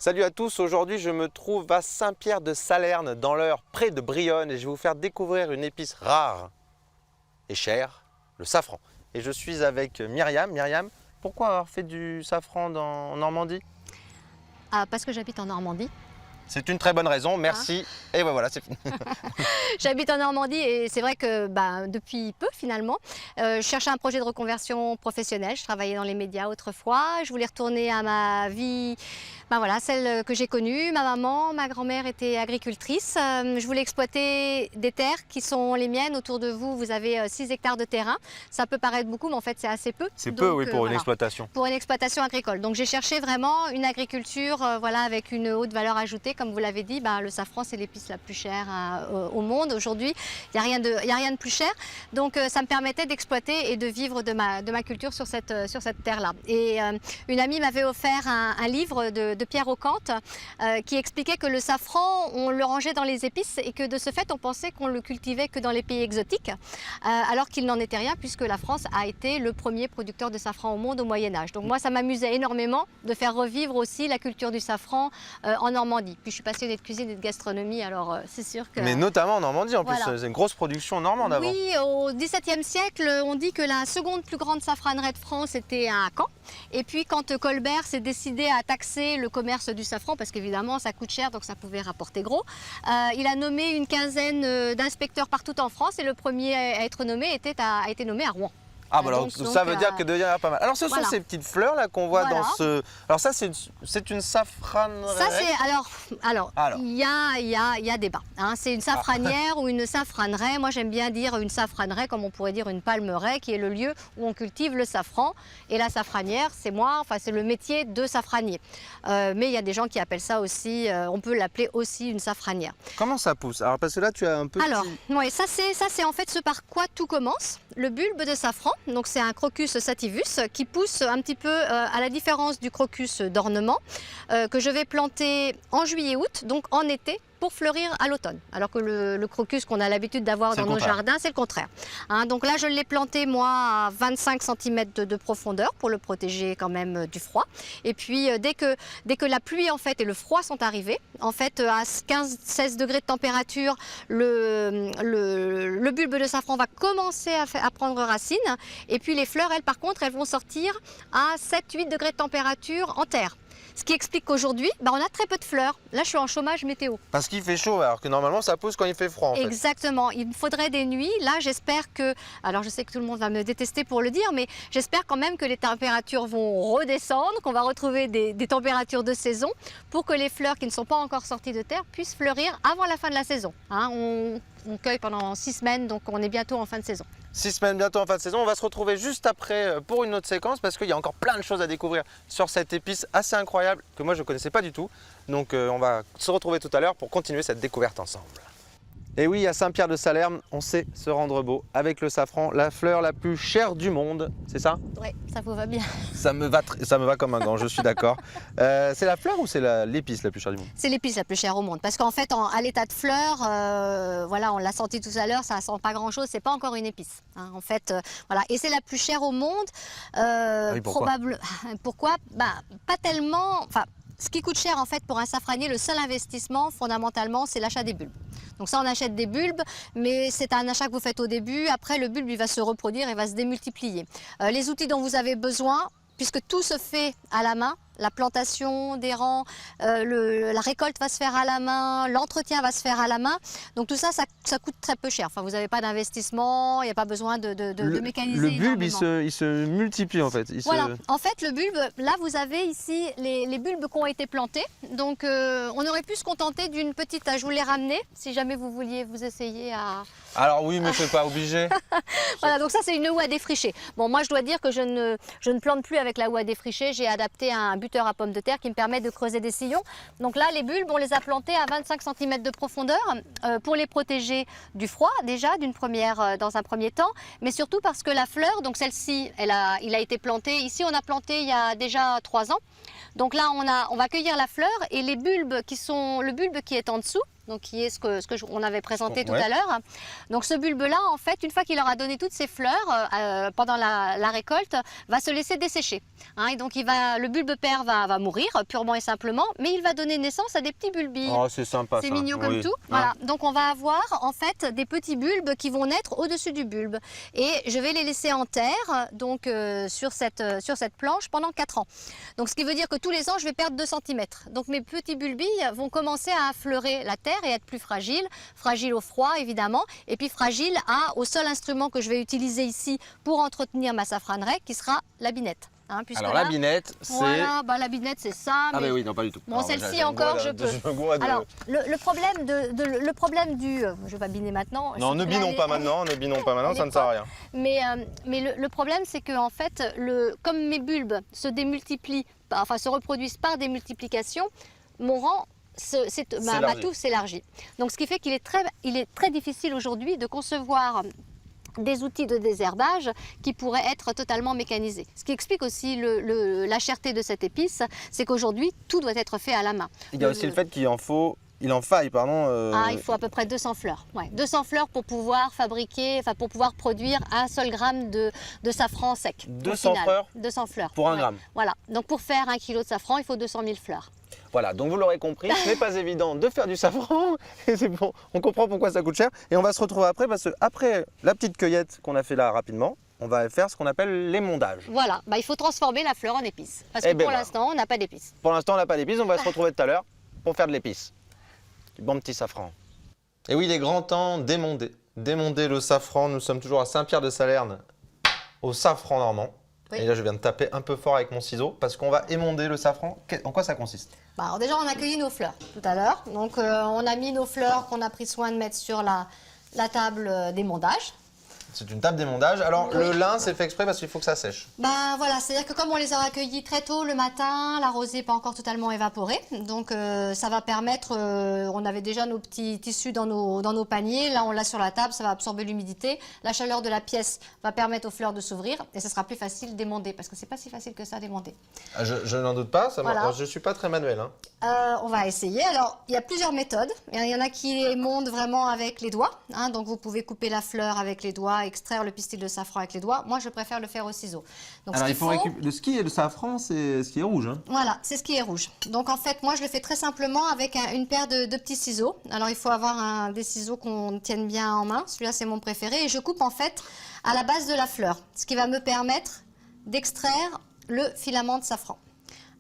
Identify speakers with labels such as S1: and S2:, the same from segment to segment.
S1: Salut à tous, aujourd'hui je me trouve à Saint-Pierre-de-Salerne dans l'Eure, près de Brionne, et je vais vous faire découvrir une épice rare et chère, le safran. Et je suis avec Myriam. Myriam, pourquoi avoir fait du safran en Normandie?
S2: Parce que j'habite en Normandie.
S1: C'est une très bonne raison, merci. Et voilà, c'est fini.
S2: J'habite en Normandie et c'est vrai que depuis peu finalement, je cherchais un projet de reconversion professionnelle. Je travaillais dans les médias autrefois. Je voulais retourner à ma vie, celle que j'ai connue. Ma maman, ma grand-mère étaient agricultrices. Je voulais exploiter des terres qui sont les miennes. Autour de vous, vous avez 6 hectares de terrain. Ça peut paraître beaucoup, mais en fait c'est assez peu.
S1: C'est peu, oui, pour une exploitation.
S2: Pour une exploitation agricole. Donc j'ai cherché vraiment une agriculture avec une haute valeur ajoutée. Comme vous l'avez dit, le safran c'est l'épice la plus chère au monde aujourd'hui. Il n'y a rien de plus cher. Donc ça me permettait d'exploiter et de vivre de ma culture sur cette terre-là. Et une amie m'avait offert un livre de Pierre Ocante qui expliquait que le safran, on le rangeait dans les épices et que de ce fait, on pensait qu'on le cultivait que dans les pays exotiques, alors qu'il n'en était rien puisque la France a été le premier producteur de safran au monde au Moyen-Âge. Donc moi, ça m'amusait énormément de faire revivre aussi la culture du safran en Normandie. Puis je suis passionnée de cuisine et de gastronomie, alors c'est sûr que...
S1: Mais notamment en Normandie, en plus,
S2: Voilà.
S1: c'est une grosse production normande avant.
S2: Oui, au XVIIe siècle, on dit que la seconde plus grande safranerie de France était à Caen. Et puis quand Colbert s'est décidé à taxer le commerce du safran, parce qu'évidemment ça coûte cher, donc ça pouvait rapporter gros, il a nommé une quinzaine d'inspecteurs partout en France et le premier à être nommé a été nommé à Rouen.
S1: Ah bah alors ça veut dire que il y en a pas mal. Alors ce sont ces petites fleurs là qu'on voit dans ce... Alors ça c'est une safranerie.
S2: Ça c'est alors il y a débat. Hein. C'est une safranière ou une safranerie. Moi j'aime bien dire une safranerie comme on pourrait dire une palmeraie qui est le lieu où on cultive le safran. Et la safranière c'est c'est le métier de safranier. Mais il y a des gens qui appellent ça aussi, on peut l'appeler aussi une safranière.
S1: Comment ça pousse? Alors parce que là tu as un petit...
S2: Alors oui, ça c'est en fait ce par quoi tout commence. Le bulbe de safran. Donc c'est un crocus sativus qui pousse un petit peu à la différence du crocus d'ornement que je vais planter en juillet-août, donc en été, pour fleurir à l'automne. Alors que le crocus qu'on a l'habitude d'avoir dans nos jardins, c'est le contraire. Hein, donc là, je l'ai planté, moi, à 25 cm de profondeur pour le protéger quand même du froid. Et puis, dès que la pluie en fait, et le froid sont arrivés, en fait, à 15-16 degrés de température, le bulbe de safran va commencer à prendre racine. Et puis, les fleurs, elles, par contre, elles vont sortir à 7-8 degrés de température en terre. Ce qui explique qu'aujourd'hui, on a très peu de fleurs. Là, je suis en chômage météo.
S1: Parce qu'il fait chaud, alors que normalement, ça pousse quand il fait froid. En fait.
S2: Exactement. Il me faudrait des nuits. Là, j'espère que... Alors, je sais que tout le monde va me détester pour le dire, mais j'espère quand même que les températures vont redescendre, qu'on va retrouver des températures de saison pour que les fleurs qui ne sont pas encore sorties de terre puissent fleurir avant la fin de la saison. Hein, on cueille pendant 6 semaines, donc on est bientôt en fin de saison.
S1: 6 semaines bientôt en fin de saison, on va se retrouver juste après pour une autre séquence parce qu'il y a encore plein de choses à découvrir sur cette épice assez incroyable que moi je ne connaissais pas du tout. Donc on va se retrouver tout à l'heure pour continuer cette découverte ensemble. Et oui, à Saint-Pierre-de-Salerne, on sait se rendre beau avec le safran, la fleur la plus chère du monde, c'est ça?
S2: Oui, ça vous va bien.
S1: Ça me va comme un gant, je suis d'accord. C'est la fleur ou c'est l'épice la plus chère du monde?
S2: C'est l'épice la plus chère au monde parce qu'en fait, à l'état de fleur, on l'a senti tout à l'heure, ça ne sent pas grand-chose, c'est pas encore une épice. Hein, en fait, et c'est la plus chère au monde.
S1: Oui, pourquoi?
S2: Pourquoi? Pas tellement... Ce qui coûte cher en fait pour un safranier, le seul investissement fondamentalement, c'est l'achat des bulbes. Donc ça, on achète des bulbes, mais c'est un achat que vous faites au début. Après, le bulbe, il va se reproduire et va se démultiplier. Les outils dont vous avez besoin, puisque tout se fait à la main, la plantation des rangs, la récolte va se faire à la main, l'entretien va se faire à la main. Donc tout ça, ça coûte très peu cher. Enfin, vous n'avez pas d'investissement, il n'y a pas besoin de mécaniser.
S1: Le bulbe, il se multiplie en fait.
S2: En fait, le bulbe, là vous avez ici les bulbes qui ont été plantés. Donc on aurait pu se contenter d'une petite, je vous l'ai ramené, si jamais vous vouliez vous essayer à...
S1: Alors oui, mais c'est pas obligé.
S2: Voilà, donc ça c'est une houe à défricher. Bon, moi je dois dire que je ne plante plus avec la houe à défricher, j'ai adapté un buteur à pommes de terre qui me permet de creuser des sillons. Donc là, les bulbes, on les a plantés à 25 cm de profondeur pour les protéger du froid déjà, dans un premier temps, mais surtout parce que la fleur, donc celle-ci, il a été planté, ici on a planté il y a déjà 3 ans. Donc là, on va cueillir la fleur et les bulbes le bulbe qui est en dessous, donc qui est on avait présenté tout
S1: Ouais.
S2: à l'heure. Donc ce bulbe-là, en fait, une fois qu'il aura donné toutes ses fleurs pendant la récolte, va se laisser dessécher. Hein, et donc le bulbe père va mourir purement et simplement, mais il va donner naissance à des petits bulbilles.
S1: Oh, c'est sympa
S2: C'est
S1: ça.
S2: mignon comme
S1: Oui.
S2: tout.
S1: Hein.
S2: Voilà. Donc on va avoir en fait des petits bulbes qui vont naître au-dessus du bulbe. Et je vais les laisser en terre donc, sur cette planche pendant 4 ans. Donc ce qui veut dire que tous les ans je vais perdre 2 cm. Donc mes petits bulbilles vont commencer à affleurer la terre et être plus fragiles. Fragiles au froid évidemment. Et puis fragiles au seul instrument que je vais utiliser ici pour entretenir ma safraneraie qui sera la binette. Hein, puisque
S1: Alors
S2: là,
S1: la binette, c'est...
S2: voilà, la binette c'est ça.
S1: Ah
S2: mais...
S1: bah oui, non pas du tout.
S2: Bon,
S1: Alors,
S2: celle-ci
S1: j'ai
S2: encore,
S1: goût
S2: je peux. Alors, le problème du... je vais pas biner maintenant.
S1: Non, ne binons pas maintenant, ça ne sert à rien.
S2: Mais le problème, c'est que en fait, comme mes bulbes se démultiplient, enfin se reproduisent par démultiplication, mon rang, ma touffe s'élargit. Donc, ce qui fait qu'il est très difficile aujourd'hui de concevoir des outils de désherbage qui pourraient être totalement mécanisés. Ce qui explique aussi la cherté de cette épice, c'est qu'aujourd'hui, tout doit être fait à la main.
S1: Il y a aussi le fait qu'il en faille, pardon.
S2: Il faut à peu près 200 fleurs. Ouais, 200 fleurs pour pouvoir produire 1 seul gramme de safran sec.
S1: 200 fleurs
S2: 200 fleurs.
S1: Pour 1 gramme.
S2: Voilà. Donc pour faire 1 kg de safran, il faut 200 000 fleurs.
S1: Voilà, donc vous l'aurez compris, ce n'est pas évident de faire du safran. Et c'est bon, on comprend pourquoi ça coûte cher. Et on va se retrouver après, parce qu'après la petite cueillette qu'on a fait là rapidement, on va faire ce qu'on appelle l'émondage.
S2: Voilà, il faut transformer la fleur en épice. Parce que pour l'instant, on n'a pas d'épices.
S1: Pour l'instant, on n'a pas d'épices, on va se retrouver tout à l'heure pour faire de l'épice. Du bon petit safran. Et oui, il est grand temps d'émonder. D'émonder le safran. Nous sommes toujours à Saint-Pierre-de-Salerne, au safran normand. Oui. Et là, je viens de taper un peu fort avec mon ciseau parce qu'on va émonder le safran. En quoi ça consiste?
S2: Alors déjà, on a cueilli nos fleurs tout à l'heure. Donc, on a mis nos fleurs qu'on a pris soin de mettre sur la table d'émondage.
S1: C'est une table d'émondage. Alors, oui. Le lin, c'est fait exprès parce qu'il faut que ça sèche.
S2: Voilà, c'est-à-dire que comme on les a accueillis très tôt le matin, la rosée n'est pas encore totalement évaporée. Donc, ça va permettre, on avait déjà nos petits tissus dans nos paniers. Là, on l'a sur la table, ça va absorber l'humidité. La chaleur de la pièce va permettre aux fleurs de s'ouvrir et ça sera plus facile d'émonder parce que c'est pas si facile que ça d'émonder.
S1: Je n'en doute pas, voilà. Je ne suis pas très manuel. Hein.
S2: On va essayer. Alors, il y a plusieurs méthodes. Il y en a qui émondent vraiment avec les doigts. Hein, donc, vous pouvez couper la fleur avec les doigts, extraire le pistil de safran avec les doigts. Moi, je préfère le faire au ciseau. Donc,
S1: alors, il faut récupérer... Ce qui est le safran, c'est ce qui est rouge. Hein.
S2: Voilà, c'est ce qui est rouge. Donc, en fait, moi, je le fais très simplement avec une paire de petits ciseaux. Alors, il faut avoir des ciseaux qu'on tienne bien en main. Celui-là, c'est mon préféré. Et je coupe, en fait, à la base de la fleur. Ce qui va me permettre d'extraire le filament de safran.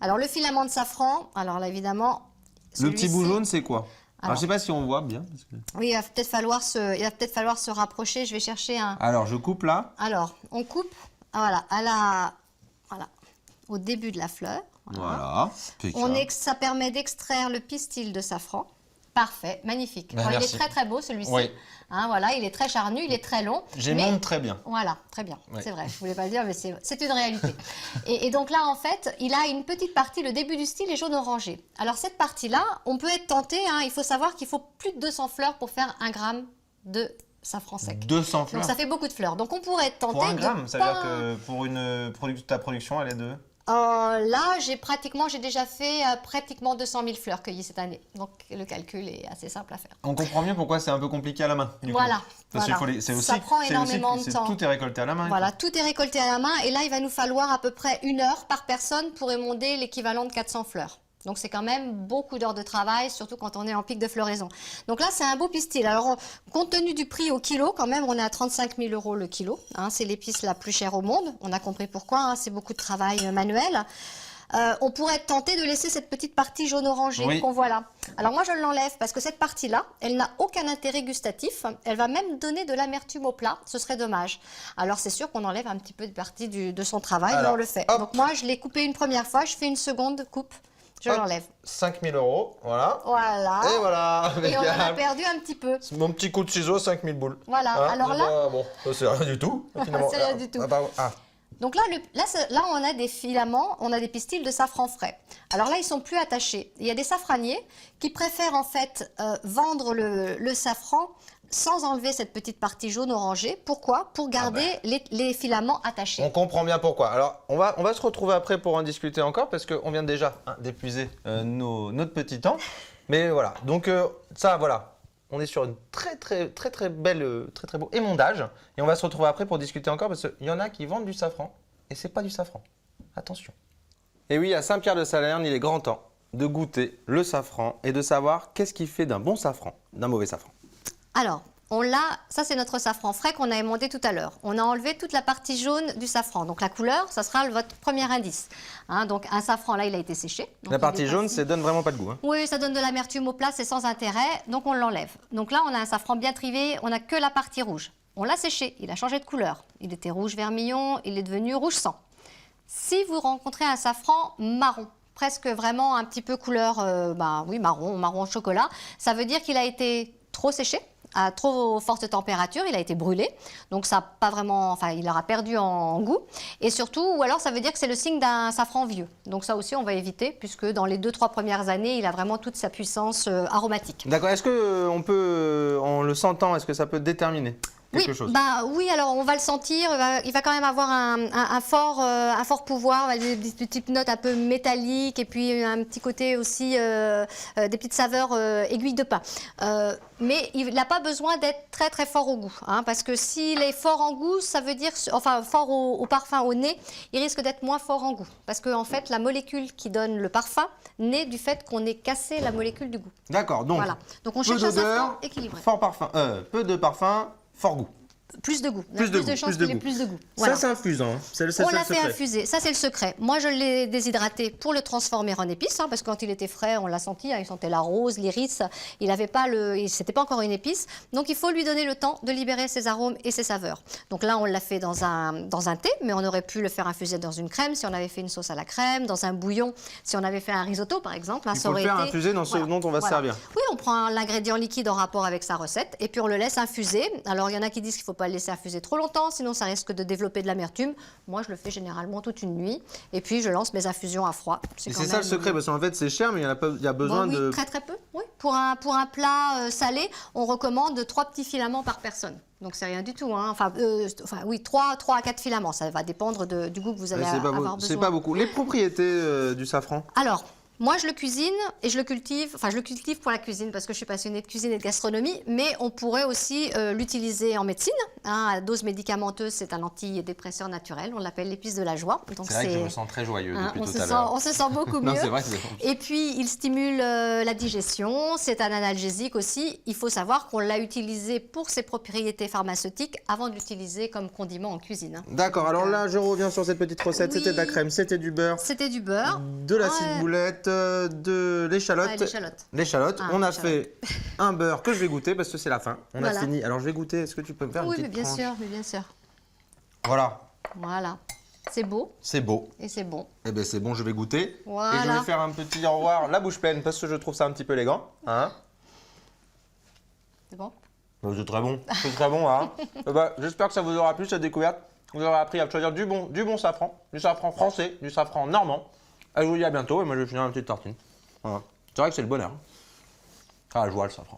S2: Alors, le filament de safran, alors là, évidemment...
S1: Le petit bout jaune, c'est quoi? Alors, je ne sais pas si on voit bien. Parce que...
S2: Oui, il va peut-être falloir se rapprocher. Je vais chercher un...
S1: Alors, je coupe là.
S2: Alors, on coupe voilà, au début de la fleur.
S1: Voilà.
S2: Ça permet d'extraire le pistil de safran. Parfait, magnifique. Alors, il est très très beau celui-ci.
S1: Oui.
S2: Hein, voilà, il est très charnu, il est très long.
S1: J'émonde très bien.
S2: Voilà, très bien.
S1: Oui.
S2: C'est vrai, je ne voulais pas le dire, mais c'est une réalité. et donc là, en fait, il a une petite partie, le début du style est jaune orangé. Alors cette partie-là, on peut être tenté, il faut savoir qu'il faut plus de 200 fleurs pour faire 1 gramme de safran sec.
S1: 200 fleurs.
S2: Donc ça fait beaucoup de fleurs. Donc on pourrait être tenté
S1: pour 1 gramme, ça veut dire que pour ta production, elle est de...
S2: Là, j'ai déjà fait pratiquement 200 000 fleurs cueillies cette année. Donc, le calcul est assez simple à faire.
S1: On comprend mieux pourquoi c'est un peu compliqué à la main.
S2: Voilà.
S1: Ça
S2: prend énormément de temps.
S1: Tout est récolté à la main.
S2: Voilà, tout est récolté à la main. Et là, il va nous falloir à peu près 1 heure par personne pour émonder l'équivalent de 400 fleurs. Donc, c'est quand même beaucoup d'heures de travail, surtout quand on est en pic de floraison. Donc là, c'est un beau pistil. Alors, compte tenu du prix au kilo, quand même, on est à 35 000 € le kilo. Hein, c'est l'épice la plus chère au monde. On a compris pourquoi. C'est beaucoup de travail manuel. On pourrait être tenté de laisser cette petite partie jaune-orangé qu'on voit là. Alors moi, je l'enlève parce que cette partie-là, elle n'a aucun intérêt gustatif. Elle va même donner de l'amertume au plat. Ce serait dommage. Alors c'est sûr qu'on enlève un petit peu de partie de son travail, mais on le fait. Donc moi, je l'ai coupé une première fois. Je fais une seconde coupe. Je l'enlève.
S1: 5 000 €, voilà.
S2: Voilà.
S1: Et voilà.
S2: Et on en a perdu un petit peu.
S1: Mon petit coup de ciseau, 5 000 boules.
S2: Voilà.
S1: Hein,
S2: alors là...
S1: bon, c'est rien du tout.
S2: C'est rien du tout. Donc là, on a des filaments, on a des pistils de safran frais. Alors là, ils sont plus attachés. Il y a des safraniers qui préfèrent en fait vendre le safran sans enlever cette petite partie jaune-orangée. Pourquoi? Pour garder les filaments attachés.
S1: On comprend bien pourquoi. Alors, on va se retrouver après pour en discuter encore parce qu'on vient déjà d'épuiser notre petit temps. Mais voilà, donc ça, voilà. On est sur une très belle, très beau émondage. Et on va se retrouver après pour discuter encore parce qu'il y en a qui vendent du safran et c'est pas du safran. Attention. Et oui, à Saint-Pierre-de-Salerne, il est grand temps de goûter le safran et de savoir qu'est-ce qui fait d'un bon safran, d'un mauvais safran.
S2: Alors, ça c'est notre safran frais qu'on a émondé tout à l'heure. On a enlevé toute la partie jaune du safran. Donc la couleur, ça sera votre premier indice. Hein, donc un safran, là, il a été séché. Donc,
S1: la partie jaune, ça donne vraiment pas de goût. Hein.
S2: Oui, ça donne de l'amertume au plat, c'est sans intérêt. Donc on l'enlève. Donc là, on a un safran bien trivé, on n'a que la partie rouge. On l'a séché, il a changé de couleur. Il était rouge vermillon, il est devenu rouge sang. Si vous rencontrez un safran marron, presque vraiment un petit peu couleur marron chocolat, ça veut dire qu'il a été trop séché, à trop forte température, il a été brûlé, donc ça pas vraiment, il aura perdu en goût, et surtout, ou alors ça veut dire que c'est le signe d'un safran vieux. Donc ça aussi on va éviter, puisque dans les 2-3 premières années, il a vraiment toute sa puissance aromatique.
S1: D'accord, est-ce que on peut, en le sentant, est-ce que ça peut déterminer quelque chose?
S2: Oui, alors on va le sentir, il va quand même avoir un fort pouvoir, des petites notes un peu métalliques et puis un petit côté aussi, des petites saveurs aiguilles de pain. Mais il n'a pas besoin d'être très fort au goût, hein, parce que s'il est fort en goût, ça veut dire, fort au parfum, au nez, il risque d'être moins fort en goût. Parce qu'en fait, la molécule qui donne le parfum naît du fait qu'on ait cassé la molécule du goût.
S1: D'accord, donc,
S2: voilà. Donc on cherche un safran équilibré.
S1: Fort parfum, peu de parfum, fort goût.
S2: Plus de goût.
S1: Plus de
S2: chances qu'il ait plus de goût.
S1: Voilà. Ça, c'est infusant. Hein.
S2: On l'a fait infuser. Ça, c'est le secret. Moi, je l'ai déshydraté pour le transformer en épice, hein, parce que quand il était frais, on l'a senti, hein, il sentait la rose, l'iris. Il n'avait pas c'était pas encore une épice. Donc, il faut lui donner le temps de libérer ses arômes et ses saveurs. Donc là, on l'a fait dans un thé, mais on aurait pu le faire infuser dans une crème si on avait fait une sauce à la crème, dans un bouillon, si on avait fait un risotto, par exemple. Hein,
S1: il faut le faire infuser dans ce dont on va se servir.
S2: Oui, on prend l'ingrédient liquide en rapport avec sa recette et puis on le laisse infuser. Alors, il y en a qui disent qu'il ne faut pas le laisser infuser trop longtemps, sinon ça risque de développer de l'amertume. Moi, je le fais généralement toute une nuit. Et puis, je lance mes infusions à froid.
S1: C'est ça le secret, parce qu'en fait, c'est cher, mais il y a besoin de...
S2: Très peu. Oui. Pour un plat salé, on recommande 3 petits filaments par personne. Donc, c'est rien du tout. Hein. 3 à 4 filaments. Ça va dépendre du goût que vous allez avoir besoin.
S1: C'est pas beaucoup. Les propriétés du safran?
S2: Alors, moi, je le cuisine et je le cultive. Enfin, je le cultive pour la cuisine parce que je suis passionnée de cuisine et de gastronomie. Mais on pourrait aussi l'utiliser en médecine. Hein, à dose médicamenteuse, c'est un antidépresseur naturel. On l'appelle l'épice de la joie.
S1: C'est vrai que je me sens très joyeux depuis tout à l'heure.
S2: On se sent beaucoup mieux.
S1: Non, c'est vrai,
S2: et puis, il stimule la digestion. C'est un analgésique aussi. Il faut savoir qu'on l'a utilisé pour ses propriétés pharmaceutiques avant de l'utiliser comme condiment en cuisine. Hein.
S1: D'accord. Alors là, je reviens sur cette petite recette.
S2: Oui.
S1: C'était de la crème, c'était du beurre.
S2: C'était du beurre.
S1: De la ciboulette. De l'échalote. L'échalote. On a fait un beurre que je vais goûter parce que c'est la fin. On a fini. Alors je vais goûter. Est-ce que tu peux me faire une petite tranche?
S2: Mais bien sûr.
S1: Voilà.
S2: Voilà. C'est beau.
S1: C'est beau.
S2: Et c'est bon.
S1: Eh bien c'est bon, je vais goûter.
S2: Voilà.
S1: Et je vais faire un petit au revoir, la bouche pleine, parce que je trouve ça un petit peu élégant. Hein?
S2: C'est bon?
S1: C'est très bon. C'est très bon. Hein? J'espère que ça vous aura plu cette découverte. Vous aurez appris à choisir du bon safran, du safran français, du safran normand. Je vous dis à bientôt et moi je vais finir une petite tartine. Voilà. C'est vrai que c'est le bonheur. Ah, je vois le safran.